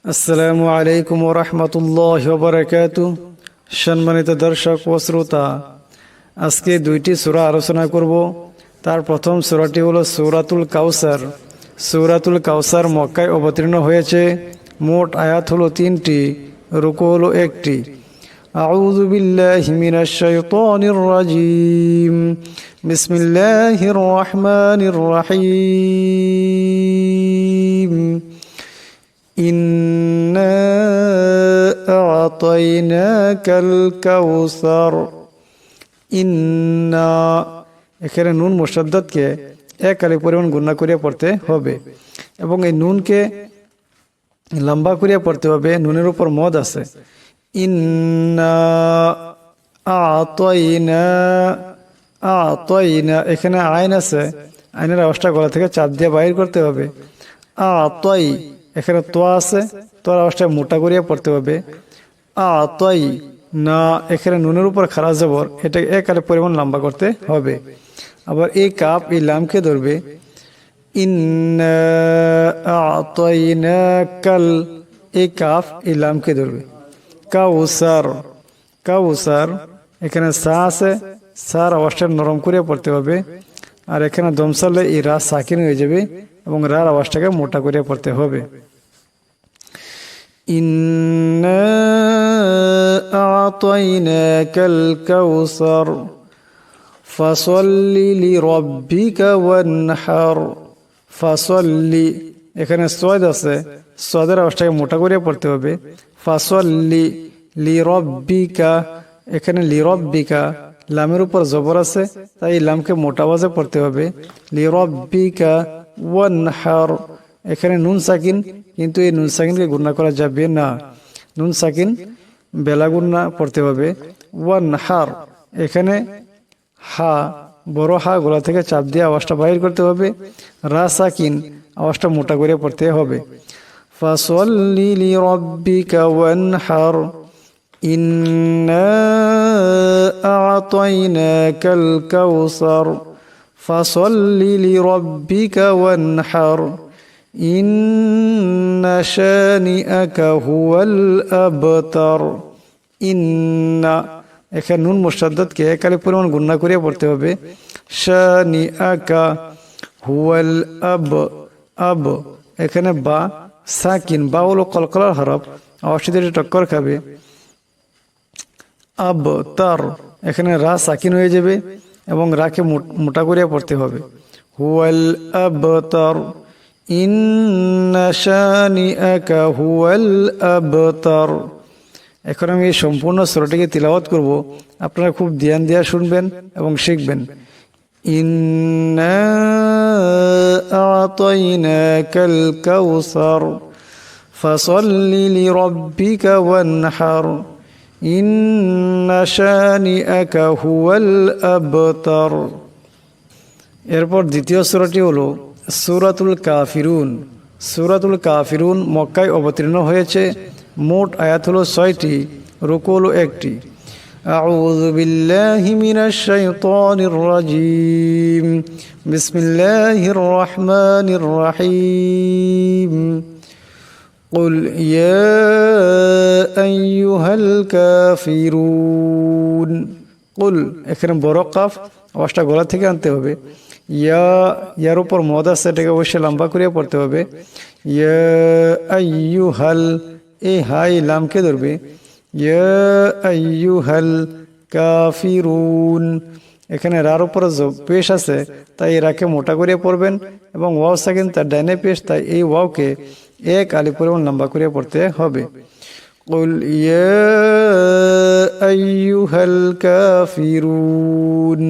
আসসালামু আলাইকুম ওয়া রাহমাতুল্লাহি ওয়া বারাকাতুহু। সম্মানিত দর্শক ও শ্রোতা, আজকে দুইটি সূরা আলোচনা করব। তার প্রথম সূরাটি হলো সূরাতুল কাউসার। সূরাতুল কাউসার মক্কায় অবতীর্ণ হয়েছে। মোট আয়াত হলো 3টি, রুকু হলো 1টি। আউযু বিল্লাহি মিনাশ শাইতানির রাজীম। বিসমিল্লাহির রহমানির রহিম। ইন্না আ'তাইনাকাল কাউসার। ইন্না, এখানে নুন মুশাদ্দাদকে এক আলিফ পরিমাণ গুণা করিয়া পড়তে হবে এবং এই নুনকে লম্বা করিয়া পড়তে হবে। নুনের উপর মদ আছে। ইন্না আ'তাইনা, আ'তাইনা, এখানে আইন আছে। আইনের আওয়াজটা গলা থেকে চাপ দিয়ে বাইর করতে হবে। আ'তাই, এখানে তোয়া আছে। তোর আওয়াজটা মোটা করিয়া পড়তে হবে। আ'তাই না, এখানে নুনের উপর খাড়া জবর, এটা এক আলিফ পরিমাণ লম্বা করতে হবে। আবার এই কাপ এই লামকে ধরবে। ইন্না আ'তাইনাকাল, এই কাফ এই লামকে ধরবে। কাউসার, কাউসার, এখানে সা আছে। সার আওয়াজটা নরম করে পড়তে হবে। আর এখানে দমসালে এই রা সাকিন হয়ে যাবে এবং রার আওয়াজটাকে মোটা করে পড়তে হবে। ইন্না আ'তাইনাকাল কাউসার ফাসাল্লি লিরাব্বিকা ওয়ানহার। ফাসাল্লি, এখানে সওয়াদ আছে। সওয়াদের আওয়াজটাকে মোটা করে পড়তে হবে। ফাসাল্লি লিরাব্বিকা, এখানে লিরাব্বিকা লামের উপর জবর আছে, তাই লামকে মোটা আওয়াজে পড়তে হবে। লিরাব্বিকা ওয়ানহার, এখানে নুন সাকিন, কিন্তু এই নুন সাকিনকে গুণা করা যাবে না। নুন সাকিন বেলা গুণা পড়তে হবে। ওয়ানহার, এখানে হা, বড় হা গলা থেকে চাপ দিয়ে আওয়াজটা বাহির করতে হবে। রা সাকিন, আওয়াজটা মোটা করে পড়তে হবে। ফাসাল্লি লিরাব্বিকা ওয়ানহার। ইন্না আ'তাইনাকাল কাউসার ফাসাল্লি লিরাব্বিকা ওয়ানহার। ইন্না শানিআকা হুয়াল আবতার। ইন্না, এখানে নুন মুশাদ্দাদকে এক আলিফ পরিমাণ গুণা করিয়া পড়তে হবে। শানিআকা হুয়াল আব, এখানে বা সাকিন, বা হলো কলকলার হরফ, আওয়াজটি টক্কর খাবে। আবতার, এখানে রা সাকিন হয়ে যাবে এবং রাকে মোটা করিয়া পড়তে হবে। হুয়াল আবতার। ইন্না শানিআকা হুয়াল আবতার। এখন আমি এই সম্পূর্ণ সূরাটিকে তিলাওয়াত করব। আপনারা খুব ধ্যান দিয়ে শুনবেন এবং শিখবেন। ইন্না আ'তাইনাকাল কাউসার ফাসাল্লি লিরাব্বিকা ওয়ানহার। ইন্না শানিআকা হুয়াল আবতার। এরপর দ্বিতীয় সূরাটি হলো সূরাতুল কাফিরুন। সূরাতুল কাফিরুন মক্কায় অবতীর্ণ হয়েছে। মোট আয়াত হলো 6টি, রুকু হলো 1টি। আউযু বিল্লাহি মিনাশ শাইতানির রাজীম। বিসমিল্লাহির রহমানির রহিম। قل يا أيها الكافرون। قل, এখানে বড় কাফ, আওয়াজটা গলা থেকে আনতে হবে। ইয়ার উপর মদ আছে, এটাকে অবশ্যই লম্বা করিয়া পড়তে হবে। ইয়া আইয়ুহাল, এই হাই লামকে ধরবে। ইয়া আইয়ুহাল কাফিরুন, এখানে রার উপর পেশ আছে, তাই রাকে মোটা করিয়া পড়বেন এবং ওয়াও সাকিন তার ডাইনে পেশ, তাই এই ওয়াওকে এক আলিফ পরিমাণ লম্বা করিয়া পড়তে হবে। কুল ইয়া আইয়ুহাল কাফিরুন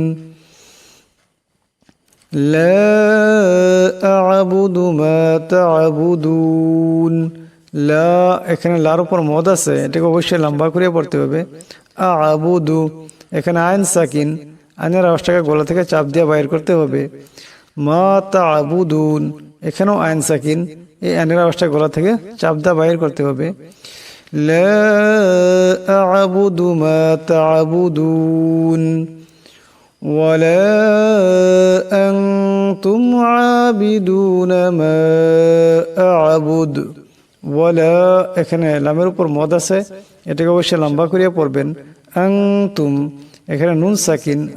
লা আ'বুদু মা তা'বুদুন। লা, এখানে লার উপর মদ আছে, এটাকে অবশ্যই লম্বা করিয়া পড়তে হবে। আ'বুদু, এখানে আইন সাকিন, আইনের আওয়াজটাকে গলা থেকে চাপ দিয়ে বাইর করতে হবে। মা তা'বুদুন, এখানেও আইন সাকিন, এই আইনের আওয়াজটা গলা থেকে চাপ দিয়ে বাইর করতে হবে। লা আ'বুদু মা তা'বুদুন ওয়ালা আনতুম আবিদুনা মা আ'বুদ। ওয়ালা এখানে লামের উপর মদ আছে, এটাকে অবশ্যই লম্বা করিয়া পড়বেন। আনতুম এখানে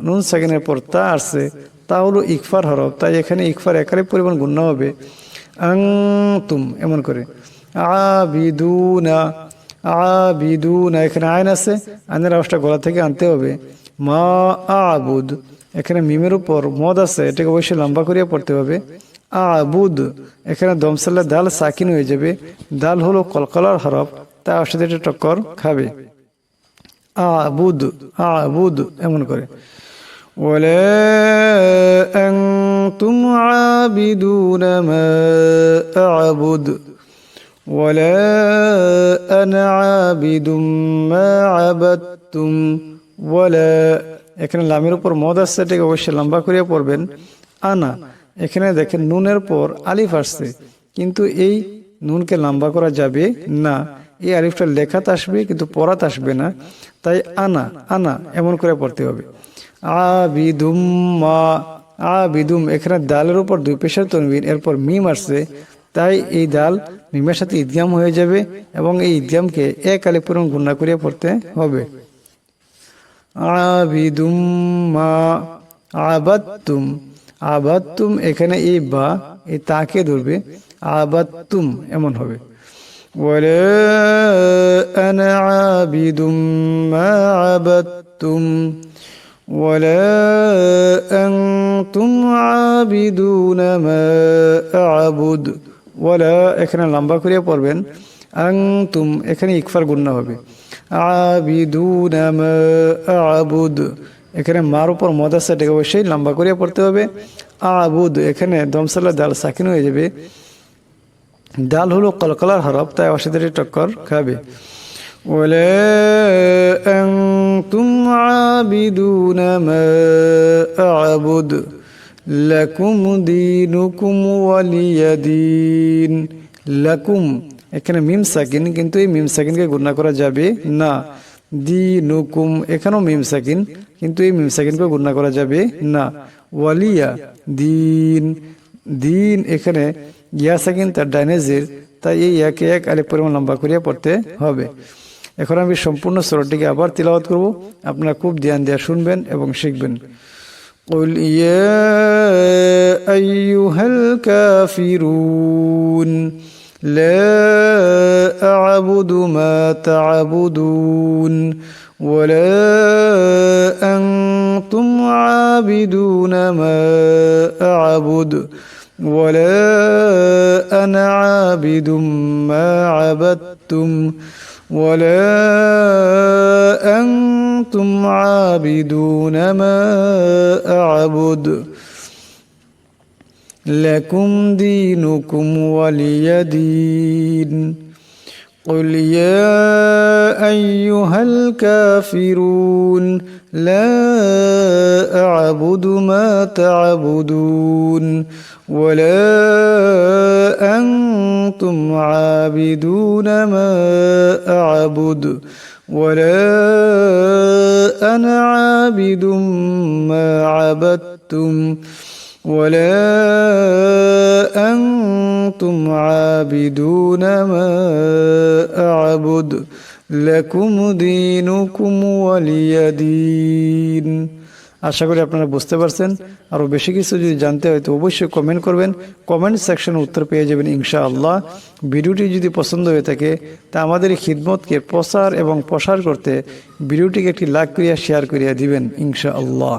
নুন সাকিনের পর তা আসছে, তা হলো ইকফার হরফ, তাই এখানে ইকফার একারে পরিমাণ গুণনা হবে। আনতুম এমন করে। আবিদুনা এখানে আইন আছে, আইনের আওয়াজটা গলা থেকে আনতে হবে। মা আবুদ এখানে মিমের উপর মদ আছে, এটাকে অবশ্যই লম্বা করিয়া পড়তে হবে। আবুদ এখানে দমসাল্লা দাল সাকিন হয়ে যাবে, দাল হলো কলকলার হরফ, তাই ওর সাথে এটা টক্কর খাবে। আবুদ এমন করে। ওয়ালা আনতুম আবিদুনা মা আবুদ ওয়ালা আনা আবিদুম মা আবাদতুম। ওয়ালা এখানে লামের উপর মদ আসছে, এটাকে অবশ্যই লম্বা করিয়া পড়বেন। আনা এখানে দেখেন নুনের পর আলিফ আসছে, কিন্তু এই নুনকে লম্বা করা যাবে না, এই আলিফটা লেখাতে আসবে কিন্তু পড়াতে আসবে না, তাই আনা এমন করে পড়তে হবে। আবিদুম এখানে দালের উপর দুই পেশার তনবিন, এরপর মিম আসছে, তাই এই দাল মিমের সাথে ইদগাম হয়ে যাবে এবং এই ইদগামকে এক আলিফ পরিমাণ গুণনা করিয়া পড়তে হবে। আবিদুম মা আবাদতুম এখানে এই বা এই তাকে ধরবে, আবাদতুম এমন হবে। ওয়ালা আনা আবিদুম মা আবাদতুম ওয়ালা আনতুম আবিদুনা মা আবুদ। ওয়ালা এখানে লম্বা করিয়া পড়বেন। আনতুম এখানে ইকফার গুণনা হবে। আবিদুনা মা আবুদ এখানে মার উপর মদ আছে, এটাকে অবশ্যই লম্বা করিয়া পড়তে হবে। আবুদ এখানে দমসাল্লা দাল সাকিন হয়ে যাবে, দাল হলো কলকলার হরফ, তাই ওর সাথে টক্কর খাবে। ওয়ালা আনতুম আবিদুনা মা আবুদ লাকুম দীনুকুম ওয়ালিয়া দীন। লাকুম এখানে মিম সাকিন, কিন্তু এই মিম সাকিনকে গুণনা করা যাবে না। দীনুকুম এখানেও মিম সাকিন, কিন্তু এই মিম সাকিনকে গুণনা করা যাবে না। ওয়ালিয়া দিন এখানে ইয়া সাকিন তার ডাইনেজের, তাই এই ইয়াকে এক আলিফ পরিমাণ লম্বা করিয়া পড়তে হবে। এখন আমি সম্পূর্ণ সূরাটিকে আবার তিলাওয়াত করব, আপনারা খুব ধ্যান দিয়ে শুনবেন এবং শিখবেন। قل يا أيها الكافرون لا أعبد ما تعبدون ولا أنتم عابدون ما أعبد ولا أنا عابد ما عبدتم ولا أنتم عابدون ما أعبد لكم دينكم ولي دين. قل يا أيها الكافرون لا أعبد ما تعبدون ولا أنتم عابدون ما أعبد ولا أنا عابد ما عبدتم ولا أنتم عابدون ما أعبد لكم دينكم ولي دين. আশা করি আপনারা বুঝতে পারছেন। আরও বেশি কিছু যদি জানতে হয় তো অবশ্যই কমেন্ট করবেন, কমেন্ট সেকশনে উত্তর পেয়ে যাবেন ইনশাআল্লাহ। ভিডিওটি যদি পছন্দ হয়ে থাকে তা আমাদের এই খিদমতকে প্রচার এবং প্রসার করতে ভিডিওটিকে একটি লাইক করিয়া শেয়ার করিয়া দিবেন ইনশাআল্লাহ।